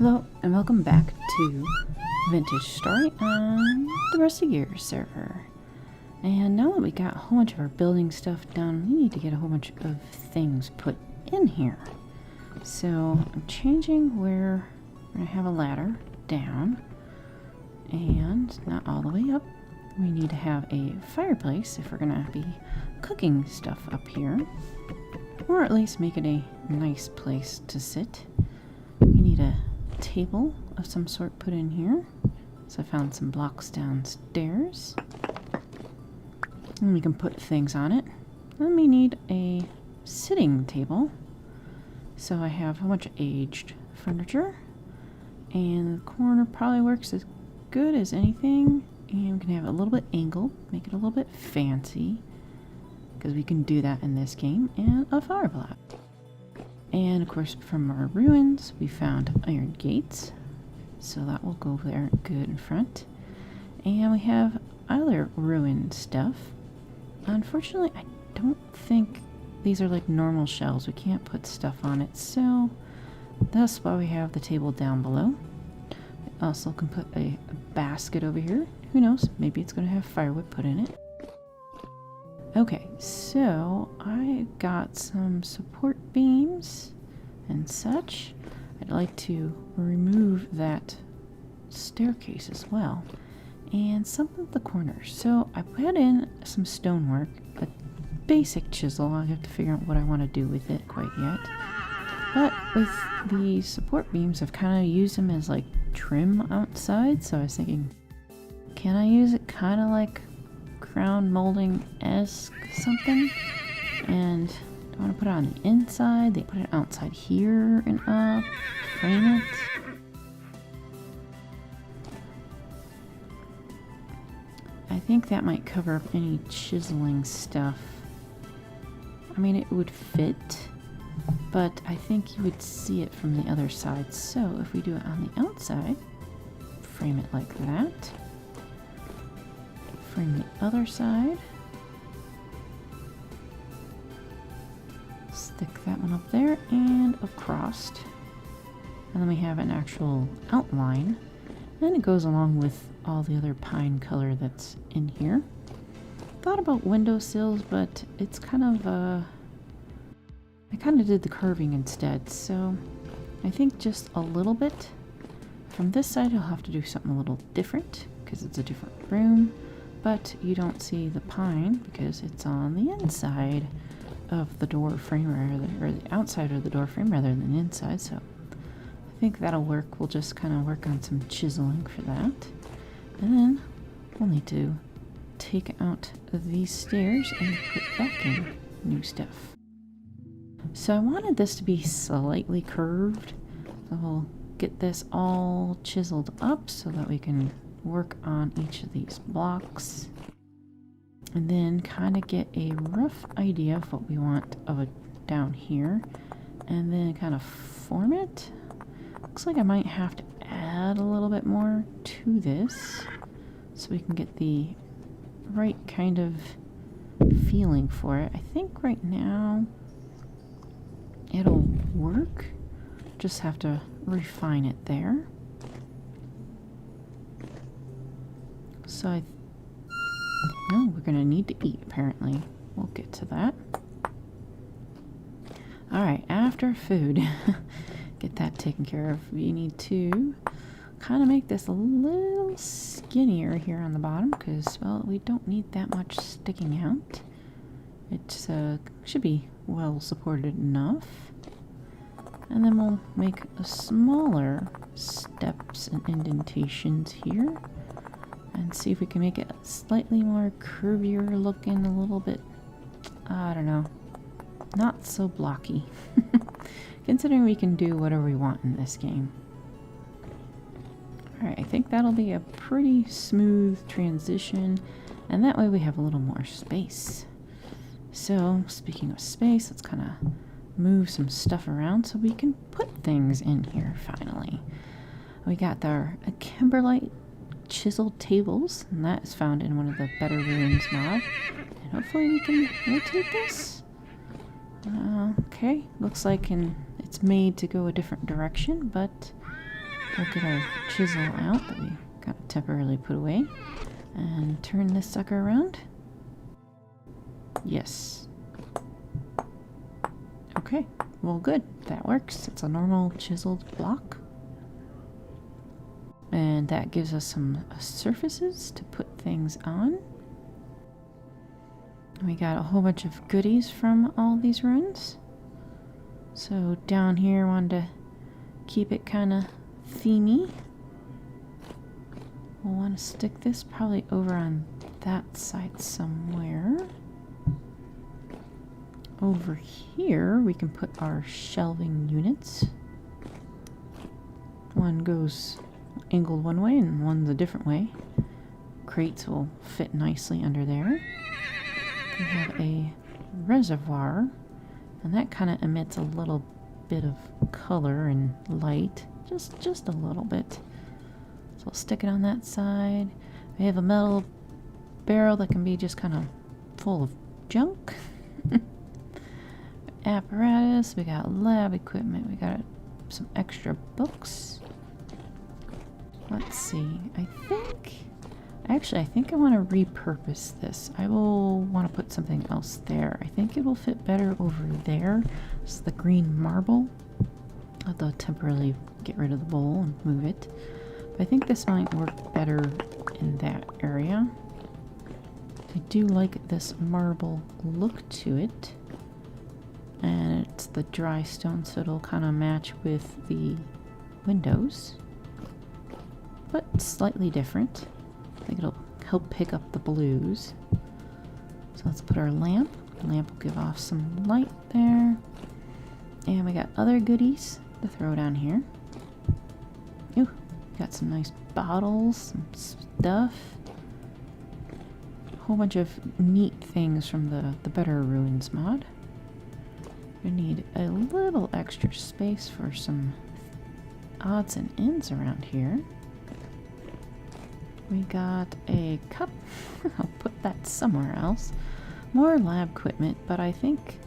Hello and welcome back to Vintage Story on the Rusty Gears server. And now that we got a whole bunch of our building stuff done, we need to get a whole bunch of things put in here. So I'm changing where we're going to have a ladder down and not all the way up. We need to have a fireplace if we're going to be cooking stuff up here, or at least make it a nice place to sit. We need a table of some sort put in here. So I found some blocks downstairs. And we can put things on it. Then we need a sitting table. So I have a bunch of aged furniture. And the corner probably works as good as anything. And we can have it a little bit angled, make it a little bit fancy, because we can do that in this game. And a fire block. And of course, from our ruins, we found iron gates. So that will go there good in front. And we have other ruined stuff. Unfortunately, I don't think these are like normal shelves. We can't put stuff on it. So that's why we have the table down below. We also can put a basket over here. Who knows? Maybe it's going to have firewood put in it. Okay, so I got some support beams and such. I'd like to remove that staircase as well. And some of the corners. So I put in some stonework, a basic chisel. I have to figure out what I want to do with it quite yet. But with the support beams, I've kind of used them as like trim outside. So I was thinking, can I use it kind of like crown molding-esque something? And do I want to put it on the inside? They put it outside here and up, frame it. I think that might cover up any chiseling stuff. I mean, it would fit, but I think you would see it from the other side. So if we do it on the outside, frame it like that. Frame the other side. Stick that one up there and across. And then we have an actual outline. And it goes along with all the other pine color that's in here. Thought about windowsills, but it's kind of I kind of did the curving instead. So I think just a little bit. From this side I'll have to do something a little different because it's a different room. But you don't see the pine because it's on the inside of the door frame or the outside of the door frame rather than inside. So I think that'll work. We'll just kind of work on some chiseling for that. And then we'll need to take out these stairs and put back in new stuff. So I wanted this to be slightly curved. So we'll get this all chiseled up so that we can work on each of these blocks and then kind of get a rough idea of what we want of it down here and then kind of form it. Looks like I might have to add a little bit more to this so we can get the right kind of feeling for it. I think right now it'll work. Just have to refine it there. So we're gonna need to eat apparently. We'll get to that. Alright, after food, get that taken care of. We need to kind of make this a little skinnier here on the bottom because, well, we don't need that much sticking out. It should be well supported enough. And then we'll make a smaller steps and indentations here. And see if we can make it slightly more curvier looking, a little bit, I don't know, not so blocky. Considering we can do whatever we want in this game. Alright, I think that'll be a pretty smooth transition, and that way we have a little more space. So, speaking of space, let's kind of move some stuff around so we can put things in here finally. We got our kimberlite chiseled tables, and that is found in one of the Better Ruins mod. And hopefully we can rotate this. Okay, looks like it's made to go a different direction, but We'll get our chisel out that we got temporarily put away and turn this sucker around. Yes. Okay, well good, that works. It's a normal chiseled block. And that gives us some surfaces to put things on. We got a whole bunch of goodies from all these ruins. So down here, wanted to keep it kind of themey. We'll want to stick this probably over on that side somewhere. Over here, we can put our shelving units. One goes angled one way and one's a different way. Crates will fit nicely under there. We have a reservoir, and that kind of emits a little bit of color and light, just a little bit. So we'll stick it on that side. We have a metal barrel that can be just kind of full of junk. Apparatus, we got lab equipment, we got some extra books. Let's see, I think I want to repurpose this. I will want to put something else there. I think it will fit better over there. It's the green marble. I'll have to temporarily get rid of the bowl and move it. But I think this might work better in that area. I do like this marble look to it. And it's the dry stone, so it'll kind of match with the windows. But slightly different. I think it'll help pick up the blues. So let's put our lamp. The lamp will give off some light there. And we got other goodies to throw down here. Ooh, got some nice bottles, some stuff. A whole bunch of neat things from the Better Ruins mod. We need a little extra space for some odds and ends around here. We got a cup. I'll put that somewhere else. More lab equipment, but I think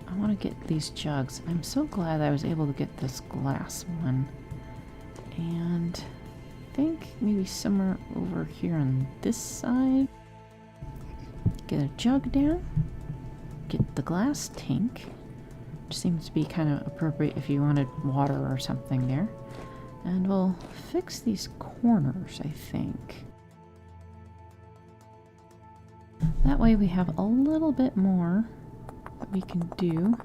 I want to get these jugs. I'm so glad I was able to get this glass one. And I think maybe somewhere over here on this side. Get a jug down. Get the glass tank. Which seems to be kind of appropriate if you wanted water or something there. And we'll fix these corners, I think. That way we have a little bit more that we can do.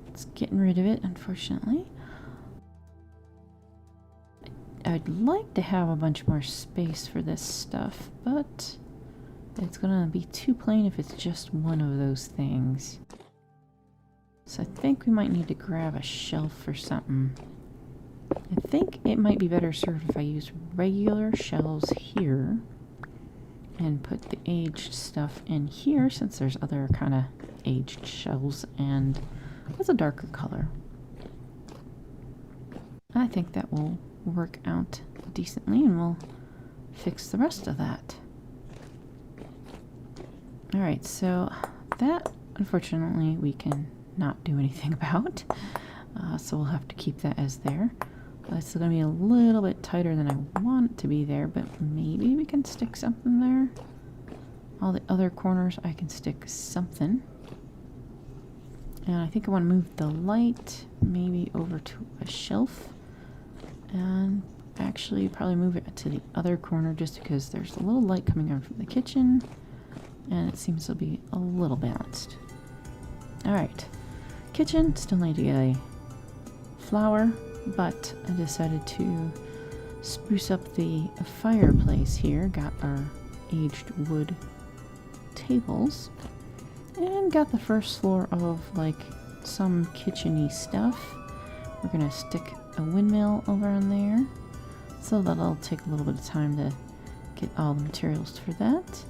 It's getting rid of it, unfortunately. I'd like to have a bunch more space for this stuff, but it's gonna be too plain if it's just one of those things. So I think we might need to grab a shelf or something. I think it might be better served if I use regular shelves here and put the aged stuff in here, since there's other kind of aged shelves and it's a darker color. I think that will work out decently, and we'll fix the rest of that. Alright, so that unfortunately we can not do anything about, so we'll have to keep that as there. It's going to be a little bit tighter than I want it to be there, but maybe we can stick something there. All the other corners I can stick something. And I think I want to move the light maybe over to a shelf, and actually probably move it to the other corner just because there's a little light coming out from the kitchen and it seems to be a little balanced. Alright, kitchen, still need to get a flower, but I decided to spruce up the fireplace here. Got our aged wood tables and got the first floor of like some kitchen-y stuff. We're gonna stick a windmill over on there, so that'll take a little bit of time to get all the materials for that.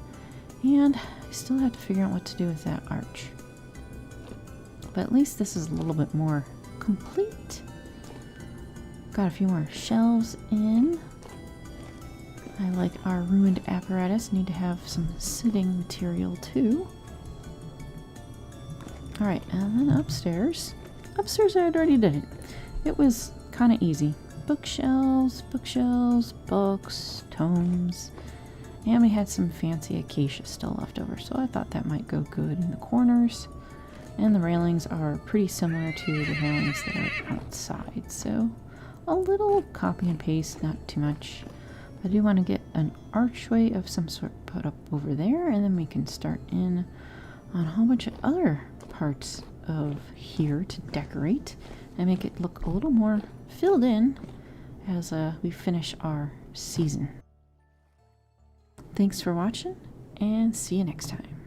And I still have to figure out what to do with that arch, but at least this is a little bit more complete. Got a few more shelves in. I like our ruined apparatus. Need to have some sitting material too. Alright, and then upstairs. Upstairs I had already did it. It was kind of easy. bookshelves, books, tomes, and we had some fancy acacia still left over, so I thought that might go good in the corners. And the railings are pretty similar to the railings that are outside, so a little copy and paste, not too much. I do want to get an archway of some sort put up over there, and then we can start in on a whole bunch of other parts of here to decorate and make it look a little more filled in as we finish our season. Thanks for watching, and see you next time.